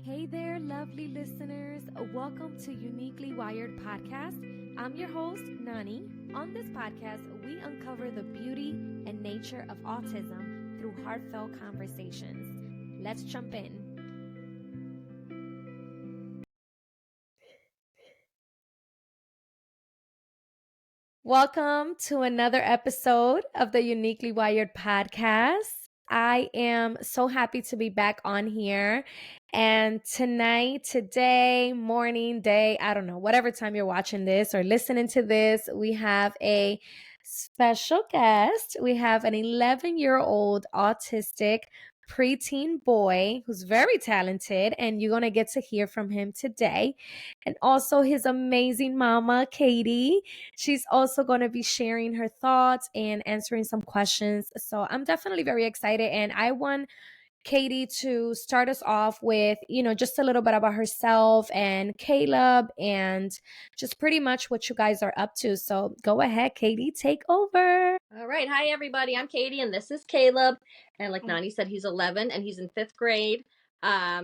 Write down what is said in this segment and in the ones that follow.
Hey there, lovely listeners. Welcome to Uniquely Wired Podcast. I'm your host, Nani. On this podcast, we uncover the beauty and nature of autism through heartfelt conversations. Let's jump in. Welcome to another episode of the Uniquely Wired Podcast. I am so happy to be back on here. And tonight, today, morning, day, I don't know, whatever time you're watching this or listening to this, we have a special guest. We have an 11-year-old autistic preteen boy who's very talented, and you're going to get to hear from him today. And also his amazing mama, Katie. She's also going to be sharing her thoughts and answering some questions. So I'm definitely very excited. And I want Katie to start us off with, just a little bit about herself and Caleb and just pretty much what you guys are up to. So go ahead, Katie, take over. All right. Hi, everybody. I'm Katie, and this is Caleb. And like Nani said, he's 11, and he's in 5th grade.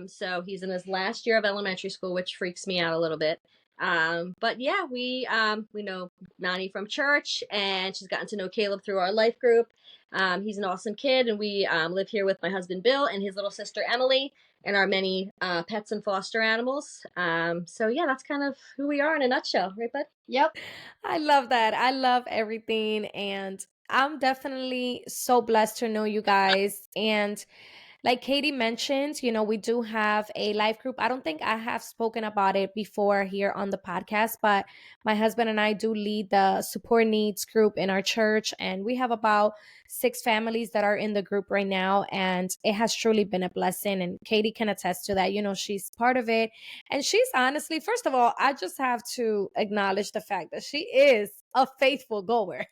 So he's in his last year of elementary school, which freaks me out a little bit. But yeah, we know Nani from church, and she's gotten to know Caleb through our life group. He's an awesome kid, and we live here with my husband Bill and his little sister Emily, and our many pets and foster animals. So yeah, that's kind of who we are in a nutshell, right, bud? Yep. I love that. I love everything. And I'm definitely so blessed to know you guys. And like Katie mentioned, we do have a life group. I don't think I have spoken about it before here on the podcast, but my husband and I do lead the support needs group in our church. And we have about 6 families that are in the group right now. And it has truly been a blessing. And Katie can attest to that. She's part of it. And she's honestly, first of all, I just have to acknowledge the fact that she is a faithful goer.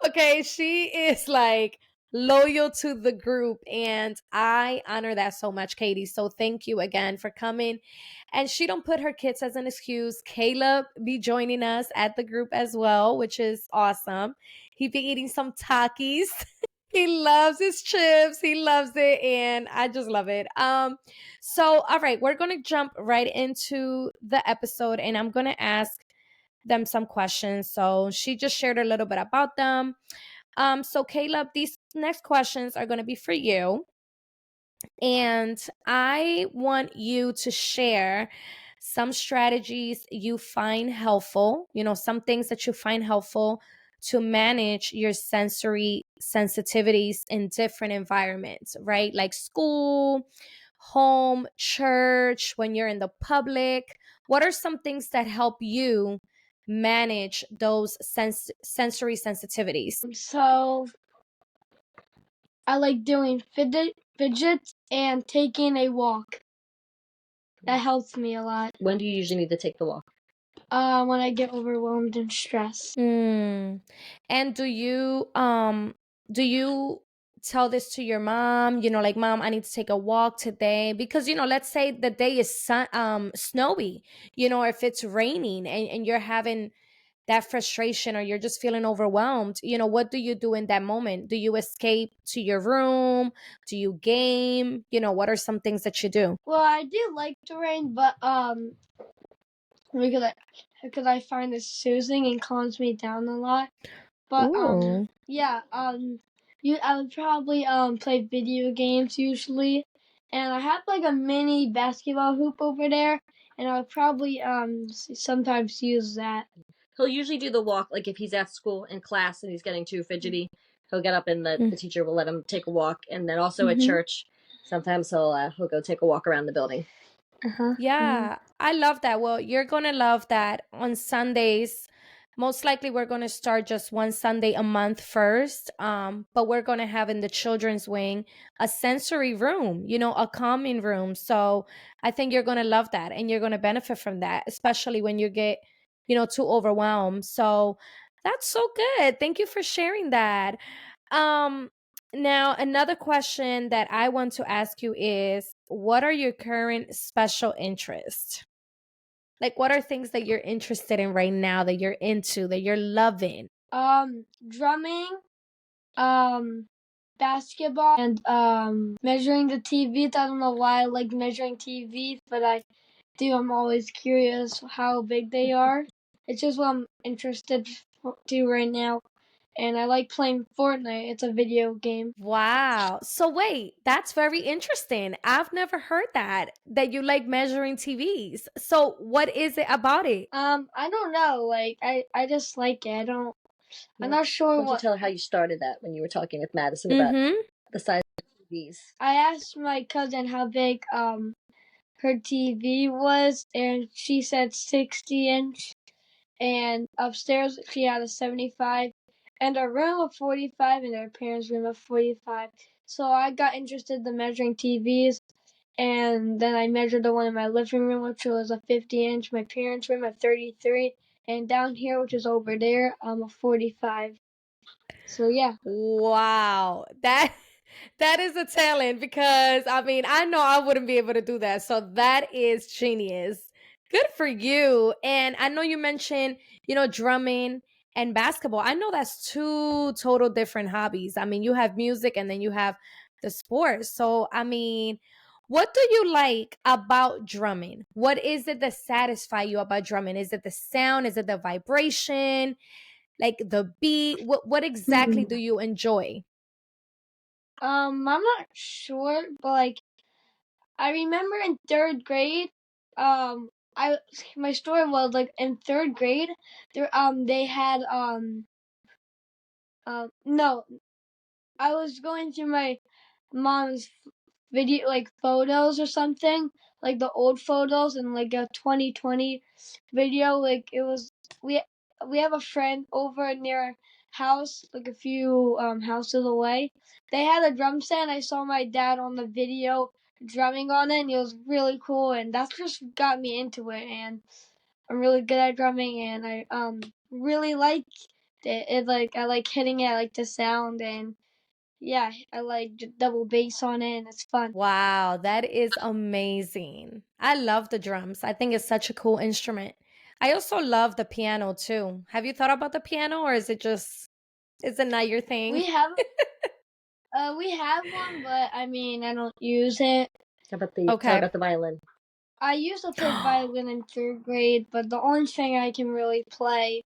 Okay, she is like loyal to the group, and I honor that so much, Katie. So thank you again for coming. And she don't put her kids as an excuse. Caleb be joining us at the group as well, which is awesome. He be eating some Takis. He loves his chips. He loves it, and I just love it. So all right, we're gonna jump right into the episode, and I'm gonna ask them some questions. So she just shared a little bit about them. So Caleb, these next questions are going to be for you. And I want you to share some strategies you find helpful, some things that you find helpful to manage your sensory sensitivities in different environments, right? Like school, home, church, when you're in the public. What are some things that help you manage those sensory sensitivities? So I like doing fidgets and taking a walk. That helps me a lot. When do you usually need to take the walk? When I get overwhelmed and stressed. And do you tell this to your mom, like, mom, I need to take a walk today? Because let's say the day is snowy, if it's raining and you're having that frustration or you're just feeling overwhelmed, what do you do in that moment? Do you escape to your room? Do you game? What are some things that you do? Well, I do like the rain, but because I find it soothing and calms me down a lot. But Ooh. yeah, I would probably play video games usually, and I have like a mini basketball hoop over there, and I would probably sometimes use that. He'll usually do the walk, like if he's at school in class and he's getting too fidgety, he'll get up and the teacher will let him take a walk. And then also at church, sometimes he'll go take a walk around the building. Yeah, I love that. Well, you're going to love that on Sundays. Most likely we're going to start just one Sunday a month first. But we're going to have in the children's wing a sensory room, a calming room. So I think you're going to love that and you're going to benefit from that, especially when you get, too overwhelmed. So that's so good. Thank you for sharing that. Um, Now, another question that I want to ask you is, what are your current special interests? Like, what are things that you're interested in right now, that you're into, that you're loving? Drumming, um, basketball and measuring the TVs. I don't know why I like measuring TVs, but I do. I'm always curious how big they are. It's just what I'm interested to right now. And I like playing Fortnite. It's a video game. Wow. So wait, that's very interesting. I've never heard that you like measuring TVs. So what is it about it? I don't know. Like I just like it. I'm not sure Why don't you what. tell how you started that when you were talking with Madison about Mhm. the size of TVs? I asked my cousin how big her TV was, and she said 60-inch. And upstairs she had a 75, and a room of 45, and her parents' room of 45. So I got interested in measuring TVs, and then I measured the one in my living room, which was a 50-inch. My parents' room a 33, and down here, which is over there, a 45. So yeah. Wow. That is a talent because I mean, I know I wouldn't be able to do that. So that is genius. Good for you. And I know you mentioned, drumming and basketball. I know that's two total different hobbies. I mean, you have music and then you have the sport. So, I mean, what do you like about drumming? What is it that satisfy you about drumming? Is it the sound? Is it the vibration? Like the beat? What exactly do you enjoy? I'm not sure, but like I remember in third grade, I my story was like in third grade, they had no, I was going through my mom's video like photos or something, like the old photos and like a 2020 video. Like it was we we have a friend over near our house, like a few houses away. They had a drum set and I saw my dad on the video drumming on it and it was really cool and that's just got me into it and I'm really good at drumming and I really like it. It like I like hitting it, I like the sound and yeah, I like double bass on it and it's fun. Wow, that is amazing. I love the drums. I think it's such a cool instrument. I also love the piano too. Have you thought about the piano or is it not your thing? We have we have one, but I mean I don't use it. How Okay. about the violin? I used to play violin in third grade, but the only thing I can really play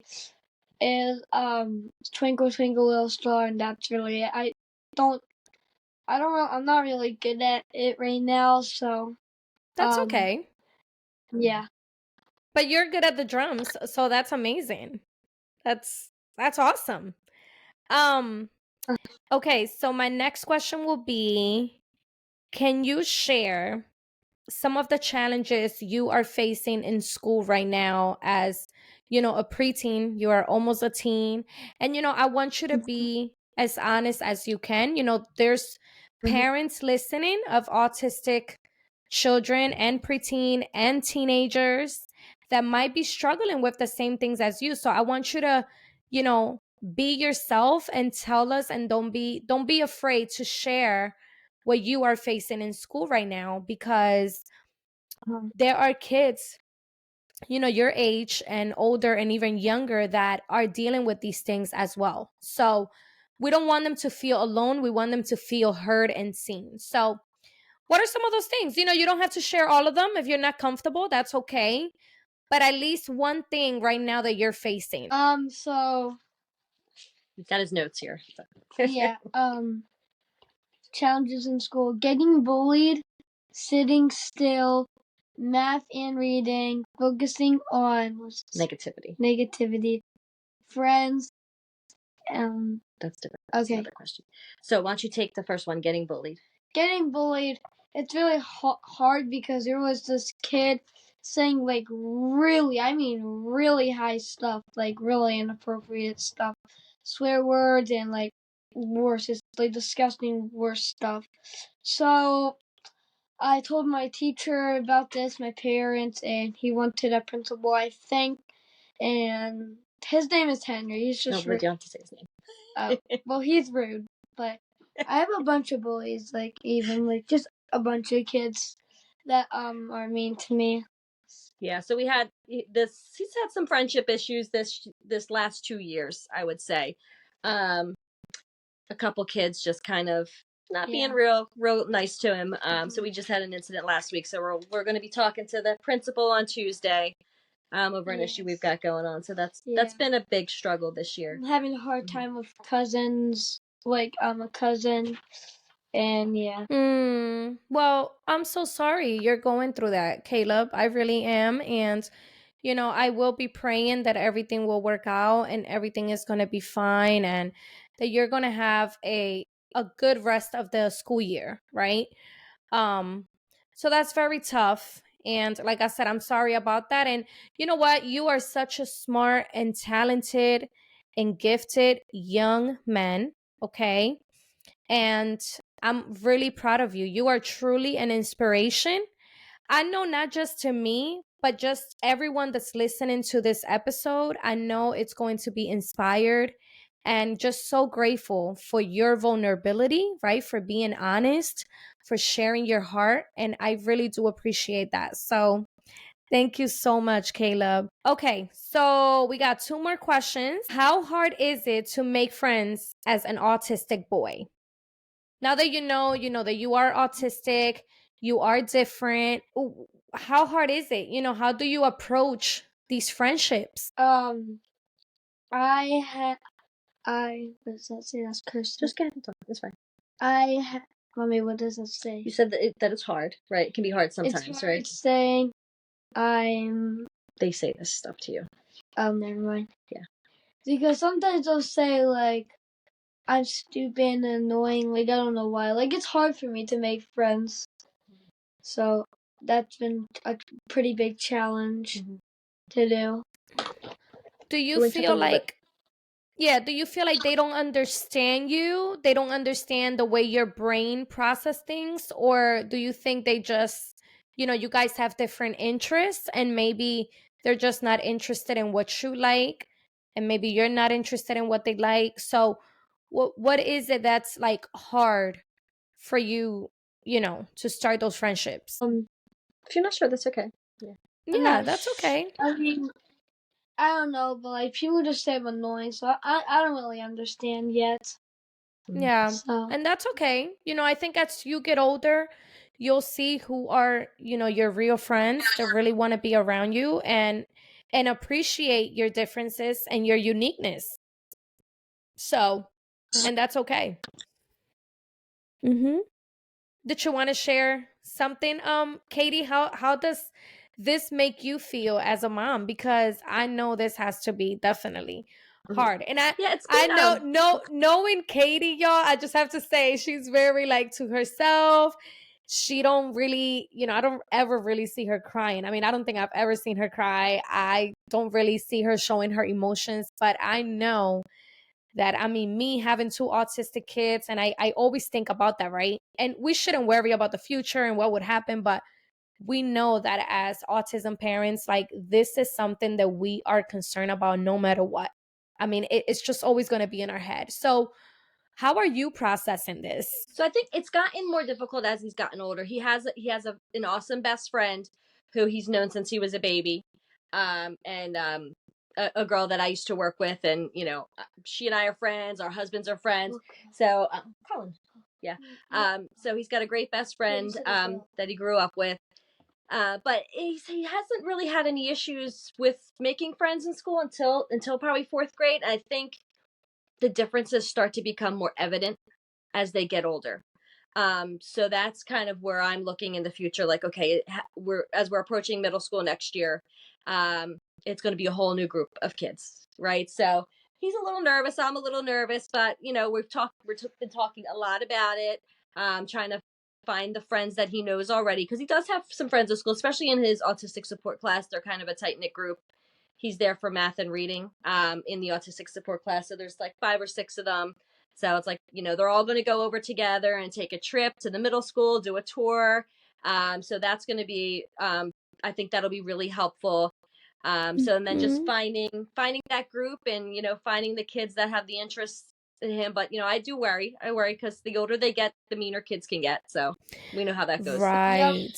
is Twinkle Twinkle Little Star, and that's really it. Don't I don't know. I'm not really good at it right now, so That's um okay. yeah. But you're good at the drums, so that's amazing. That's awesome. Um okay, so my next question will be, can you share some of the challenges you are facing in school right now as a preteen? You are almost a teen, and I want you to be as honest as you can. There's parents listening of autistic children and preteen and teenagers that might be struggling with the same things as you. So I want you to you know be yourself and tell us, and don't be afraid to share what you are facing in school right now, because Um, there are kids, your age and older and even younger, that are dealing with these things as well. So we don't want them to feel alone. We want them to feel heard and seen. So what are some of those things? You don't have to share all of them. If you're not comfortable, that's okay. But at least one thing right now that you're facing. so He's got his notes here. yeah, challenges in school: getting bullied, sitting still, math and reading, focusing on Negativity. negativity, friends. That's different. That's Okay. another question. So why don't you take the first one, getting bullied? Getting bullied, it's really hard because there was this kid saying like really, I mean really high stuff, like really inappropriate stuff, swear words and like worse, it's like disgusting worse stuff. So I told my teacher about this, my parents, and he went to the principal, I think, and his name is Henry. He's No, just but you don't have to say his name. oh, well, he's rude, but I have a bunch of bullies, like even like just a bunch of kids that are mean to me. Yeah, so we had this. He's had some friendship issues this last 2 years, I would say. Um, a couple kids just kind of not being Yeah. real nice to him. So we just had an incident last week. So we're going to be talking to the principal on Tuesday over an issue we've got going on. So that's been a big struggle this year. I'm having a hard time with cousins, like a cousin, and yeah. Well, I'm so sorry you're going through that, Caleb. I really am. And, I will be praying that everything will work out and everything is going to be fine and that you're going to have a good rest of the school year, right? Um, so that's very tough. And like I said, I'm sorry about that. And you know what? You are such a smart and talented and gifted young man, okay? And I'm really proud of you. You are truly an inspiration. I know not just to me, but just everyone that's listening to this episode. I know it's going to be inspired and just so grateful for your vulnerability, right? For being honest, for sharing your heart. And I really do appreciate that. So thank you so much, Caleb. Okay, so we got two more questions. How hard is it to make friends as an autistic boy? Now that you know that you are autistic, you are different. How hard is it? How do you approach these friendships? I had what does that say? That's cursed. Just get into it. It's fine. Mommy, what does that say? You said that it's hard, right? It can be hard sometimes, It's hard right? saying I'm. They say this stuff to you. Oh, never mind. Yeah. Because sometimes they'll say like I'm stupid and annoying. Like I don't know why. Like it's hard for me to make friends. So that's been a pretty big challenge to do. Do you feel like do you feel like they don't understand you? They don't understand the way your brain process things? Or do you think they just, you guys have different interests and maybe they're just not interested in what you like and maybe you're not interested in what they like? So what is it that's like hard for you, to start those friendships? If you're not sure, that's okay. Yeah, that's okay. I mean, I don't know, but like people just say I'm annoying, so I don't really understand yet. Yeah. So And that's okay. I think as you get older, you'll see who are, your real friends that really want to be around you and appreciate your differences and your uniqueness. So, and that's okay. Mhm. Did you want to share something, Katie? How does this make you feel as a mom? Because I know this has to be definitely hard. And it's I been, know knowing Katie, y'all, I just have to say she's very like to herself. She don't really, I don't ever really see her crying. I mean, I don't think I've ever seen her cry. I don't really see her showing her emotions, but I know that me having two autistic kids, and I always think about that, right? And we shouldn't worry about the future and what would happen, but we know that as autism parents, like this is something that we are concerned about no matter what. I mean, it's just always going to be in our head. So how are you processing this? So I think it's gotten more difficult as he's gotten older. He has an awesome best friend who he's known since he was a baby, and a girl that I used to work with, and she and I are friends. Our husbands are friends. So Colin, yeah. So he's got a great best friend that he grew up with. But he hasn't really had any issues with making friends in school until probably fourth grade. I think the differences start to become more evident as they get older. So that's kind of where I'm looking in the future. Like, okay, we're approaching middle school next year. It's going to be a whole new group of kids, right? So he's a little nervous. I'm a little nervous, but we've been talking a lot about it. Trying to find the friends that he knows already because he does have some friends at school, especially in his autistic support class. They're kind of a tight knit group. He's there for math and reading in the autistic support class. So there's like 5 or 6 of them. So it's like, they're all going to go over together and take a trip to the middle school, do a tour. So that's going to be, I think that'll be really helpful. So and then just finding that group and, finding the kids that have the interest in him. But, I do worry. I worry because the older they get, the meaner kids can get. So we know how that goes. Right.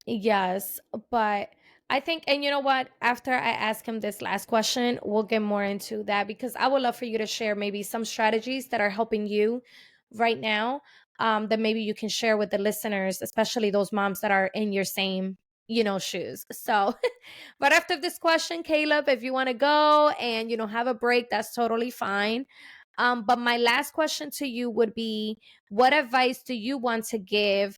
Yes, but I think, and you know what? After I ask him this last question, we'll get more into that because I would love for you to share maybe some strategies that are helping you right now, that maybe you can share with the listeners, especially those moms that are in your same, shoes. So, but after this question, Caleb, if you want to go and, have a break, that's totally fine. But my last question to you would be, what advice do you want to give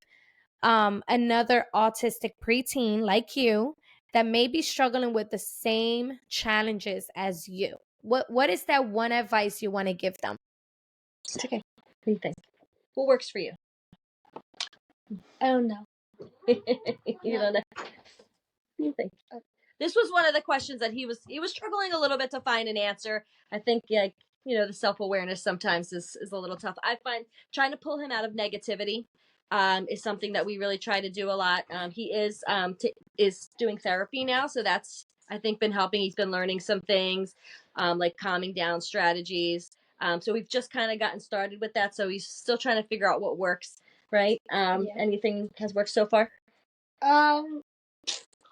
another autistic preteen like you that may be struggling with the same challenges as you? What is that one advice you want to give them? It's okay. What do you think? What works for you? I don't know. You don't know. What do you think? This was one of the questions that he was struggling a little bit to find an answer. I think like the self awareness sometimes is a little tough. I find trying to pull him out of negativity is something that we really try to do a lot. He is doing therapy now, so that's I think been helping. He's been learning some things like calming down strategies. So we've just kind of gotten started with that. So he's still trying to figure out what works. Right? Yeah. Anything has worked so far?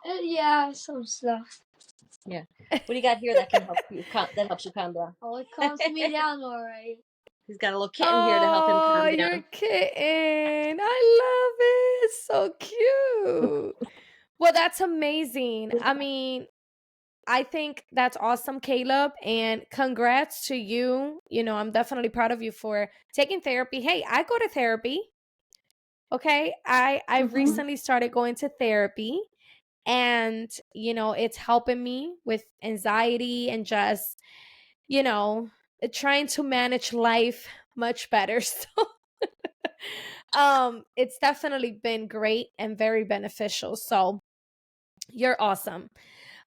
Yeah, some stuff. Yeah. What do you got here that can help you? That helps you calm down. Oh, it calms me down, all right. He's got a little kitten here to help him Oh, calm your down. kitten. I love it. So cute. Well, that's amazing. I mean, I think that's awesome, Caleb, and congrats to you. I'm definitely proud of you for taking therapy. Hey, I go to therapy. Okay? I recently started going to therapy, and it's helping me with anxiety and just, you know, trying to manage life much better. So it's definitely been great and very beneficial. So you're awesome.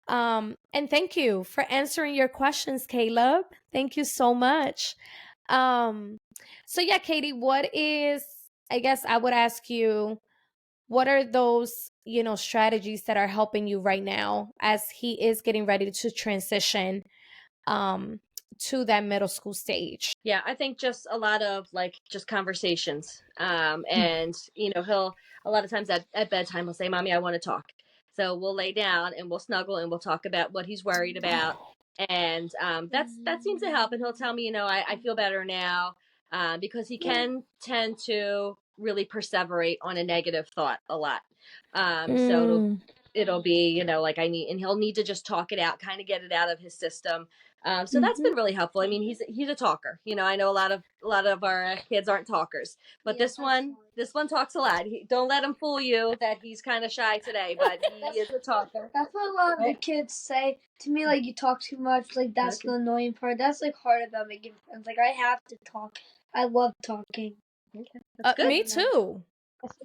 And thank you for answering your questions, Caleb. Thank you so much. Um, so yeah, Katie, I guess I would ask you, what are those, strategies that are helping you right now as he is getting ready to transition um to that middle school stage? Yeah, I think just a lot of like just conversations. And he'll a lot of times at bedtime he'll say, "Mommy, I want to talk." So we'll lay down and we'll snuggle and we'll talk about what he's worried about. And that seems to help. And he'll tell me, I feel better now. Because he can tend to really perseverate on a negative thought a lot. So Mm, it'll be, like and he'll need to just talk it out, kind of get it out of his system. So that's Mm-hmm. been really helpful. I mean, he's a talker. I know a lot of our kids aren't talkers, but this one talks a lot. Don't let him fool you that he's kind of shy today, but he is a talker. That's what a lot of the kids say to me. Like, you talk too much. Like, that's Okay. the annoying part. That's like hard about making friends. Like, I have to talk. I love talking. Okay, that's good. me too.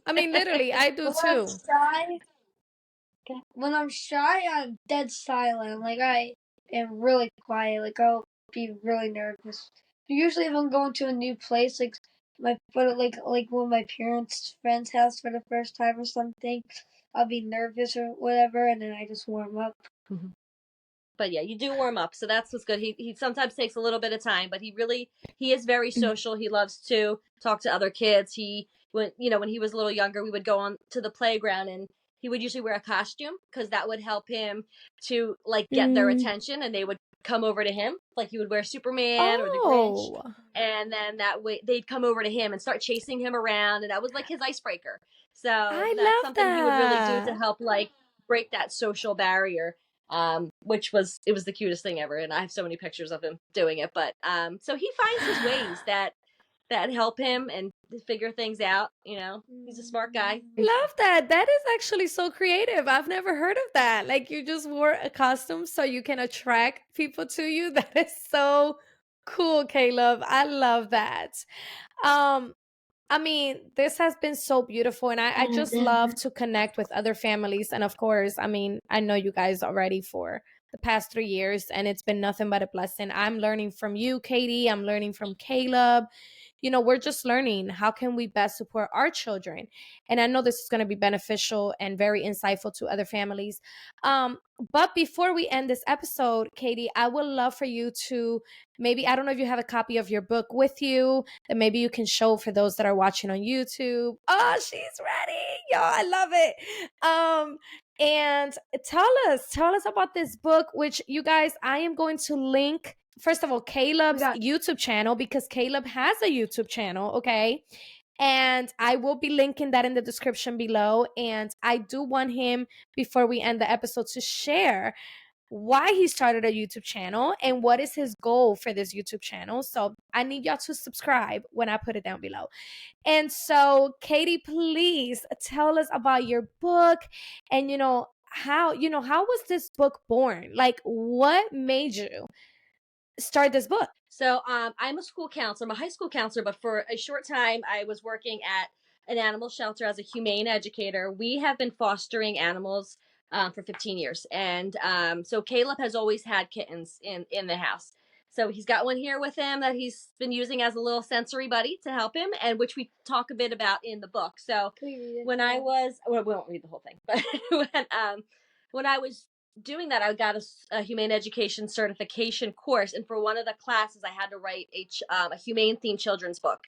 I mean, literally, I do too. When I'm shy, I'm dead silent. Like, I am really quiet. Like, I'll be really nervous. Usually, if I'm going to a new place, like when my parents' friend's house for the first time or something, I'll be nervous or whatever, and then I just warm up. Mhm. But yeah, you do warm up, so that's what's good. He sometimes takes a little bit of time, but he is very social. He loves to talk to other kids. When he was a little younger, we would go on to the playground, and he would usually wear a costume because that would help him to like get their Mm. attention, and they would come over to him. Like he would wear Superman or the Grinch, Oh, and then that way they'd come over to him and start chasing him around, and that was like his icebreaker. So I that's love something he would really do to that. help like break that social barrier. Which was the cutest thing ever, and I have so many pictures of him doing it. But so he finds his ways that help him and figure things out. He's a smart guy. Love that. That is actually so creative. I've never heard of that. Like, you just wore a costume so you can attract people to you. That is so cool, Caleb. I love that. Um, I mean, this has been so beautiful, and I just love to connect with other families. And of course, I mean, I know you guys already for the past 3 years, and it's been nothing but a blessing. I'm learning from you, Katie. I'm learning from Caleb. We're just learning how can we best support our children. And I know this is going to be beneficial and very insightful to other families. But before we end this episode, Katie, I would love for you to maybe, I don't know if you have a copy of your book with you that maybe you can show for those that are watching on YouTube. Oh, she's ready. Yo, I love it. And tell us about this book, which you guys, I am going to link, first of all, Caleb's YouTube channel, because Caleb has a YouTube channel, okay? And I will be linking that in the description below. And I do want him, before we end the episode, to share why he started a YouTube channel and what is his goal for this YouTube channel. So I need y'all to subscribe when I put it down below. And so, Katie, please tell us about your book, and how was this book born? Like, what made you start this book? So I'm a school counselor. I'm a high school counselor, but for a short time, I was working at an animal shelter as a humane educator. We have been fostering animals for 15 years. And so Caleb has always had kittens in the house. So he's got one here with him that he's been using as a little sensory buddy to help him, and which we talk a bit about in the book. So when I was, well, we won't read the whole thing, but when I was doing that, I got a humane education certification course, and for one of the classes, I had to write a humane themed children's book,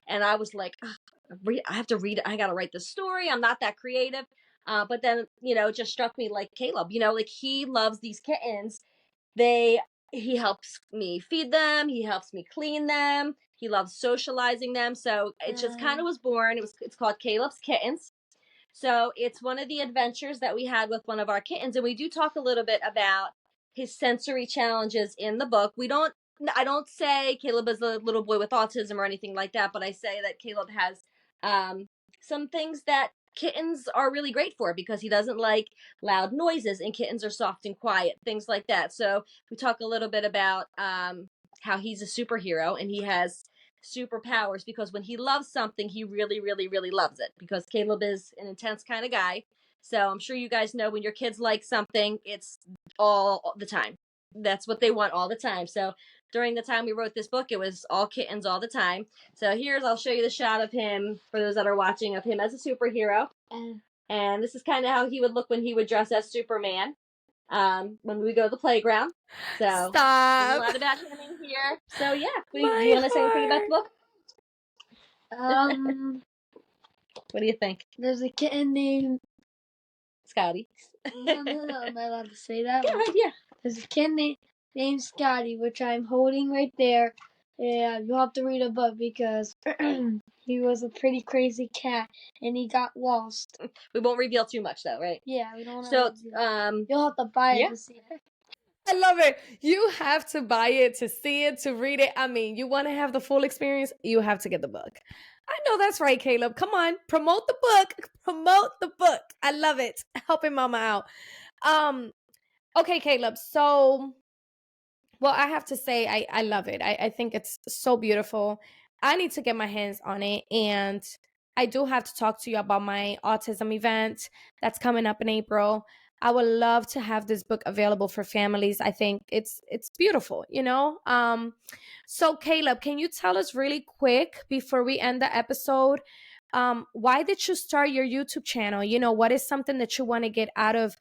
and I was like, I have to read it. I got to write this story. I'm not that creative, but then it just struck me like Caleb, like he loves these kittens. He helps me feed them. He helps me clean them. He loves socializing them. So it just kind of was born. It's called Caleb's Kittens. So it's one of the adventures that we had with one of our kittens. And we do talk a little bit about his sensory challenges in the book. I don't say Caleb is a little boy with autism or anything like that, but I say that Caleb has some things that kittens are really great for, because he doesn't like loud noises, and kittens are soft and quiet, things like that. So we talk a little bit about how he's a superhero and he has superpowers, because when he loves something, he really, really, really loves it, because Caleb is an intense kind of guy. So I'm sure you guys know, when your kids like something, it's all the time. That's what they want all the time. So during the time we wrote this book, it was all kittens all the time. So I'll show you the shot of him, for those that are watching, of him as a superhero. And this is kind of how he would look when he would dress as Superman, when we go to the playground. So Stop. there's a lot about him in here. So yeah, do you want to say anything about the book? What do you think? There's a kitten named Scotty. No, am I allowed to say that? Go ahead, yeah. There's a kitten named Scotty, which I'm holding right there. Yeah, you'll have to read a book, because he was a pretty crazy cat and he got lost. We won't reveal too much, though, right? Yeah, we don't. So you'll have to buy it to see it. I love it. You have to buy it to see it, to read it. I mean, you want to have the full experience, you have to get the book. I know that's right, Caleb. Come on, promote the book. Promote the book. I love it. Helping mama out. Okay, Caleb. So, well, I have to say, I love it. I think it's so beautiful. I need to get my hands on it, and I do have to talk to you about my autism event that's coming up in April. I would love to have this book available for families. I think it's beautiful. So Caleb, can you tell us really quick before we end the episode, why did you start your YouTube channel? What is something that you want to get out of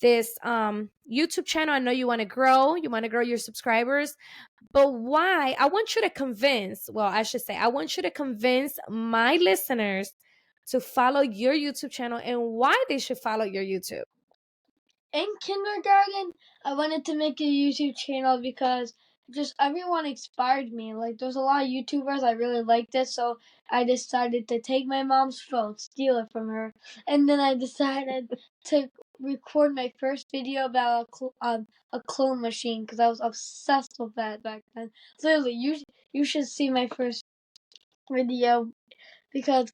this YouTube channel? I know you want to grow your subscribers, but why? I want you to convince my listeners to follow your YouTube channel, and why they should follow your YouTube. In kindergarten, I wanted to make a YouTube channel because just everyone inspired me. Like, there's a lot of YouTubers, I really liked it, so I decided to take my mom's phone, steal it from her, and then I decided to record my first video about a clone machine, because I was obsessed with that back then. So literally, you should see my first video, because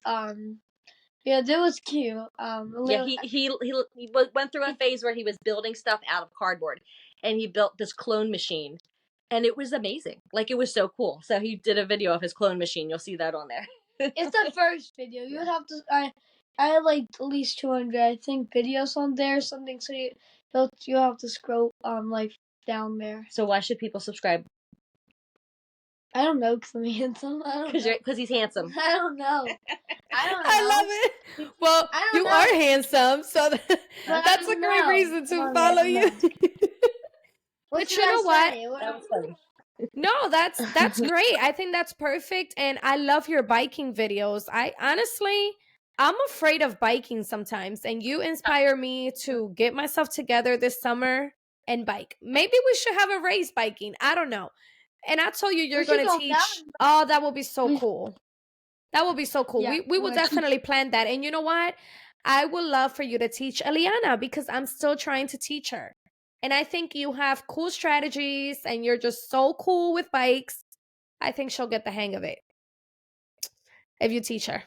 yeah, that was cute. Yeah, he went through a phase where he was building stuff out of cardboard, and he built this clone machine, and it was amazing. Like, it was so cool. So he did a video of his clone machine. You'll see that on there. It's the first video. You would have to. I had like at least 200, I think, videos on there or something. So you have to scroll like down there. So why should people subscribe? I don't know, because I'm handsome. Because he's handsome. I don't know. I love it. Well, you are handsome, so that's a great reason to follow you. But you know what? That was funny. No, that's great. I think that's perfect, and I love your biking videos. I honestly, I'm afraid of biking sometimes, and you inspire me to get myself together this summer and bike. Maybe we should have a race biking. I don't know. And I told you We you're should going to go teach. mountain. Oh, that will be so We, cool. That will be so cool. yeah, We I'm will gonna teach. definitely plan that. And you know what? I would love for you to teach Eliana because I'm still trying to teach her. And I think you have cool strategies and you're just so cool with bikes. I think she'll get the hang of it if you teach her.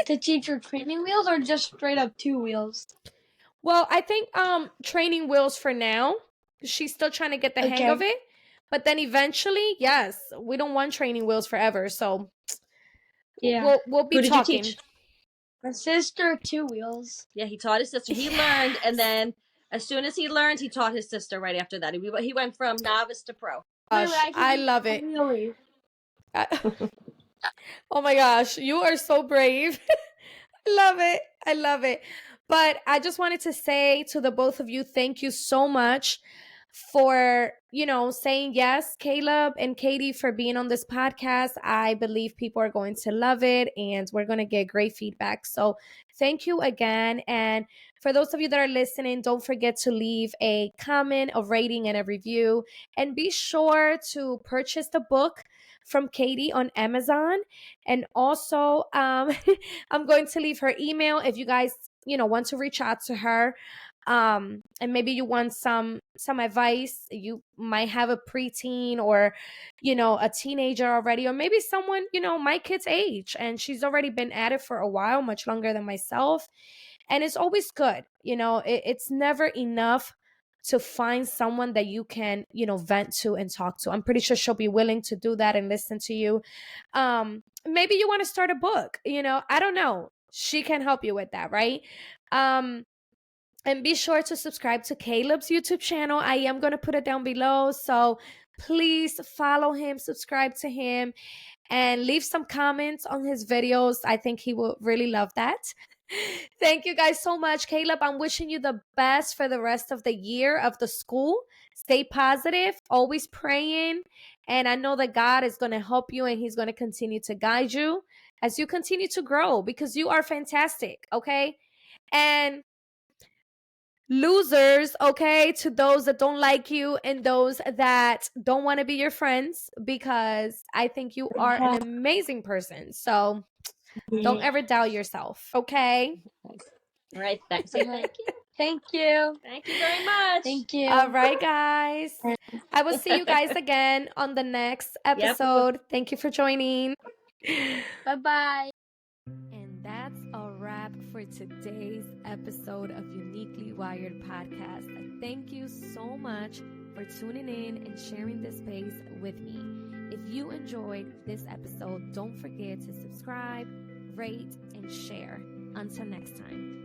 To teach her training wheels or just straight up 2 wheels? Well, I think training wheels for now. She's still trying to get the hang of Okay. it. But then eventually, yes, we don't want training wheels forever. So Yeah. we'll be Who did you talking. teach? My sister, 2 wheels. Yeah, he taught his sister. He learned, and then as soon as he learned, he taught his sister right after that. He went from novice to pro. Wait, Gosh, I can I do love a it. wheelie. Oh my gosh, you are so brave. I love it. I love it. But I just wanted to say to the both of you, thank you so much for, saying yes, Caleb and Katie, for being on this podcast. I believe people are going to love it and we're going to get great feedback. So thank you again. And for those of you that are listening, don't forget to leave a comment, a rating, and a review. And be sure to purchase the book from Katie on Amazon. And also, I'm going to leave her email if you guys, want to reach out to her. And maybe you want some advice. You might have a preteen or, a teenager already, or maybe someone, my kid's age, and she's already been at it for a while, much longer than myself. And it's always good, it's never enough to find someone that you can, vent to and talk to. I'm pretty sure she'll be willing to do that and listen to you. Maybe you want to start a book, I don't know. She can help you with that, right? um and be sure to subscribe to Caleb's YouTube channel. I am going to put it down below, so please follow him, subscribe to him, and leave some comments on his videos. I think he will really love that. Thank you guys so much. Caleb, I'm wishing you the best for the rest of the year of the school. Stay positive, always praying. And I know that God is going to help you and he's going to continue to guide you as you continue to grow because you are fantastic, okay? And losers, okay, to those that don't like you and those that don't want to be your friends, because I think you are an amazing person. So don't ever doubt yourself, okay? All right. Say thank you. Thank you. Thank you very much. Thank you. All right, guys. I will see you guys again on the next episode. Thank you for joining. Bye-bye. And that's a wrap for today's episode of Uniquely Wired Podcast. Thank you so much for tuning in and sharing this space with me. If you enjoyed this episode, don't forget to subscribe, rate, and share. Until next time.